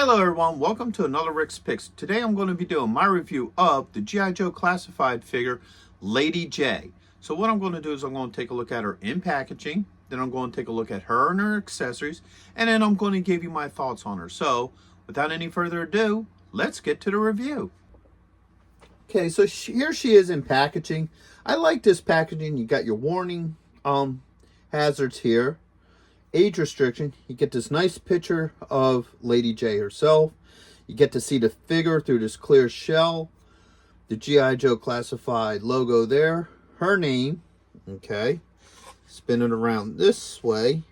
Hello everyone, welcome to another Rick's Picks. Today I'm going to be doing my review of the G.I. Joe classified figure, Lady Jaye. So what I'm going to do is I'm going to take a look at her in packaging, then I'm going to take a look at her and her accessories, and then I'm going to give you my thoughts on her. So without any further ado, let's get to the review. Okay, so here she is in packaging. I like this packaging. You got your warning hazards here. Age restriction. You get this nice picture of Lady Jaye herself. You get to see the figure through this clear shell. The G.I. Joe classified logo there. Her name. Okay. Spin it around this way.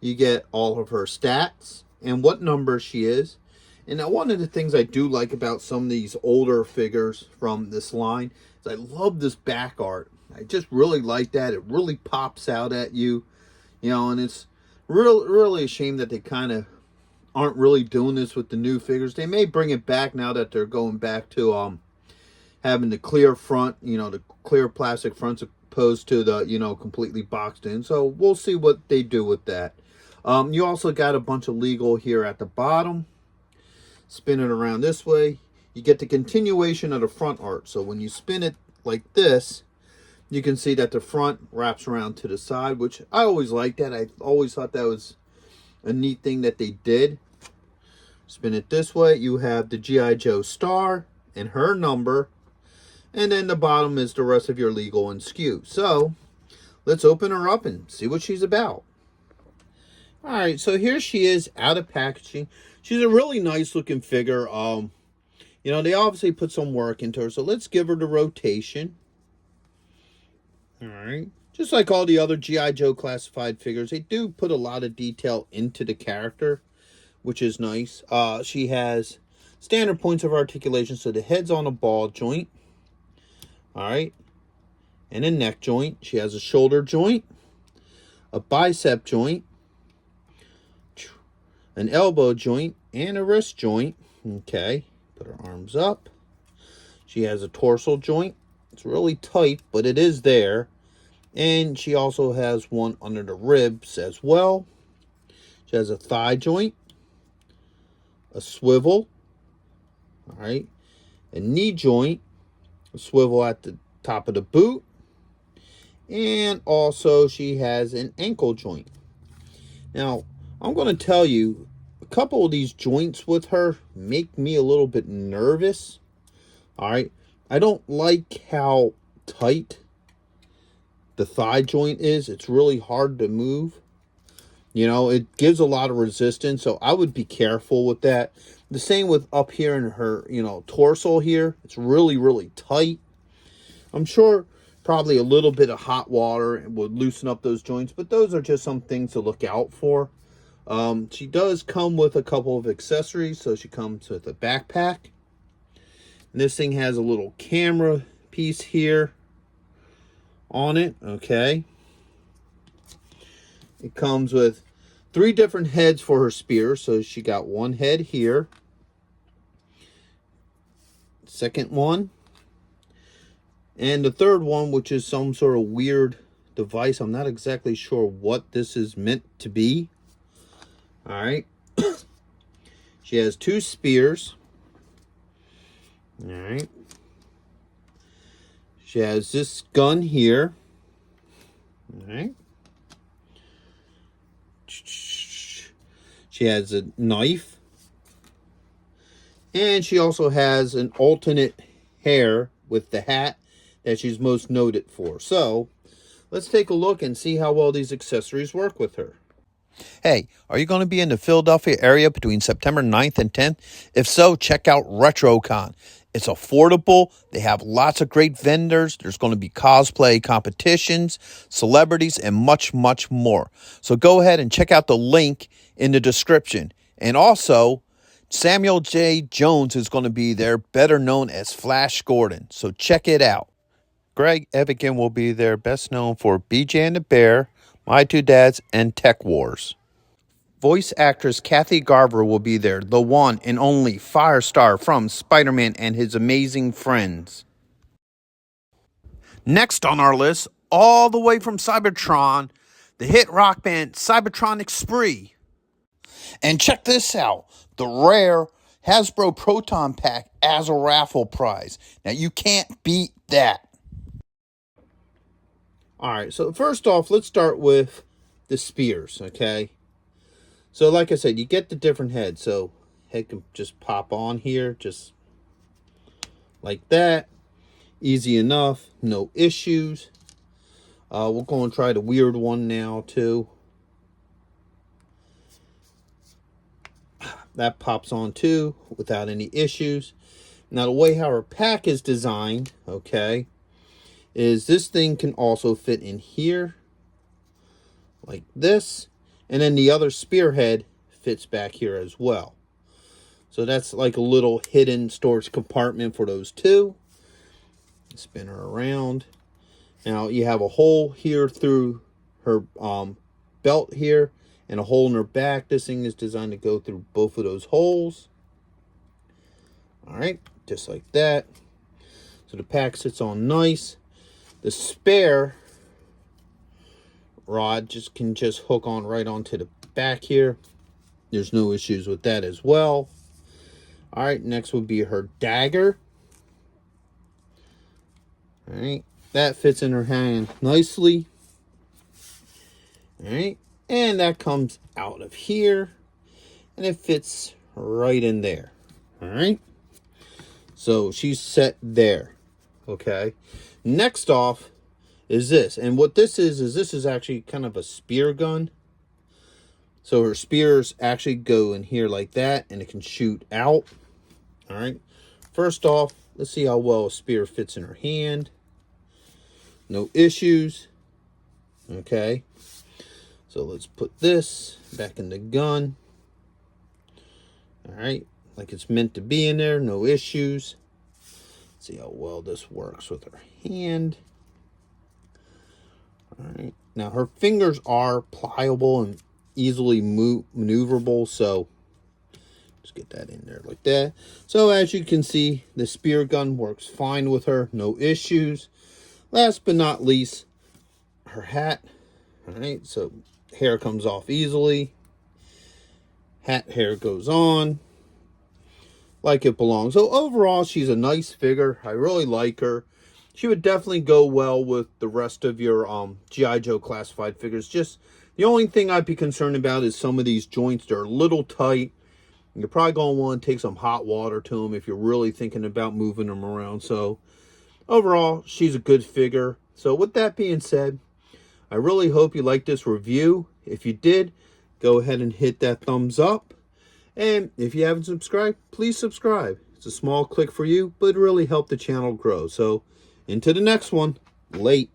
You get all of her stats and what number she is. And now one of the things I do like about some of these older figures from this line is I love this back art. I just really like that. It really pops out at you. You know, and it's really a shame that they kind of aren't really doing this with the new figures. They may bring it back now that they're going back to having the clear front, you know, the clear plastic fronts opposed to the, you know, completely boxed in. So we'll see what they do with that. You also got a bunch of legal here at the bottom. Spin it around this way. You get the continuation of the front art. So when you spin it like this, you can see that the front wraps around to the side, which I always liked that. I always thought that was a neat thing that they did. Spin it this way. You have the G.I. Joe star and her number. And then the bottom is the rest of your legal and SKU. So let's open her up and see what she's about. All right, so here she is out of packaging. She's a really nice looking figure. You know, they obviously put some work into her. So let's give her the rotation. All right, just like all the other G.I. Joe classified figures, they do put a lot of detail into the character, which is nice. She has standard points of articulation, so the head's on a ball joint, all right, and a neck joint. She has a shoulder joint, a bicep joint, an elbow joint, and a wrist joint. Okay, put her arms up. She has a torso joint. It's really tight, but it is there. And she also has one under the ribs as well. She has a thigh joint, a swivel, all right, a knee joint, a swivel at the top of the boot, and also she has an ankle joint. Now, I'm going to tell you, a couple of these joints with her make me a little bit nervous, all right. I don't like how tight the thigh joint is. It's really hard to move. You know, it gives a lot of resistance, so I would be careful with that. The same with up here in her, you know, torso here. It's really, really tight. I'm sure probably a little bit of hot water would loosen up those joints, but those are just some things to look out for. She does come with a couple of accessories, so she comes with a backpack. And this thing has a little camera piece here on it, okay. It comes with 3 different heads for her spear. So she got one head here, second one, and the third one, which is some sort of weird device. I'm not exactly sure what this is meant to be. All right. She has 2 spears. All right. She has this gun here. All right. She has a knife. And she also has an alternate hair with the hat that she's most noted for. So, let's take a look and see how well these accessories work with her. Hey, are you going to be in the Philadelphia area between September 9th and 10th? If so, check out Retrocon. It's affordable. They have lots of great vendors. There's going to be cosplay competitions, celebrities, and much, much more. So go ahead and check out the link in the description. And also, Samuel J. Jones is going to be there, better known as Flash Gordon. So check it out. Greg Evigan will be there, best known for BJ and the Bear, My Two Dads, and Tech Wars. Voice actress Kathy Garver will be there, the one and only Firestar from Spider-Man and His Amazing Friends. Next on our list, all the way from Cybertron, the hit rock band Cybertronic Spree. And check this out, the rare Hasbro Proton Pack as a raffle prize. Now, you can't beat that. All right, so first off, let's start with the spears, okay? So like I said, you get the different heads. So head can just pop on here, just like that. Easy enough, no issues. We're going to try the weird one now too. That pops on too without any issues. Now the way how our pack is designed, okay, is this thing can also fit in here like this, and then the other spearhead fits back here as well. So that's like a little hidden storage compartment for those two. Spin her around. Now you have a hole here through her belt here and a hole in her back. This thing is designed to go through both of those holes. All right, just like that. So the pack sits on nice. The spare rod can just hook on right onto the back here. There's no issues with that as well. All right, next would be her dagger. All right, that fits in her hand nicely. All right, and that comes out of here, and it fits right in there. All right, so she's set there. Okay, next off is this, and what this is this is actually kind of a spear gun. So her spears actually go in here like that, and it can shoot out. All right, first off, let's see how well a spear fits in her hand. No issues. Okay, so let's put this back in the gun. All right, like it's meant to be in there, no issues. Let's see how well this works with her hand. All right, now her fingers are pliable and easily maneuverable, so just get that in there like that. So as you can see, the spear gun works fine with her, no issues. Last but not least, her hat. All right, so hair comes off easily. Hat hair goes on like it belongs. So overall, she's a nice figure. I really like her. She would definitely go well with the rest of your G.I. Joe classified figures. Just the only thing I'd be concerned about is some of these joints. They're a little tight. You're probably going to want to take some hot water to them if you're really thinking about moving them around. So overall, she's a good figure. So with that being said, I really hope you liked this review. If you did, go ahead and hit that thumbs up. And if you haven't subscribed, please subscribe. It's a small click for you, but it really helped the channel grow. So, into the next one. Late.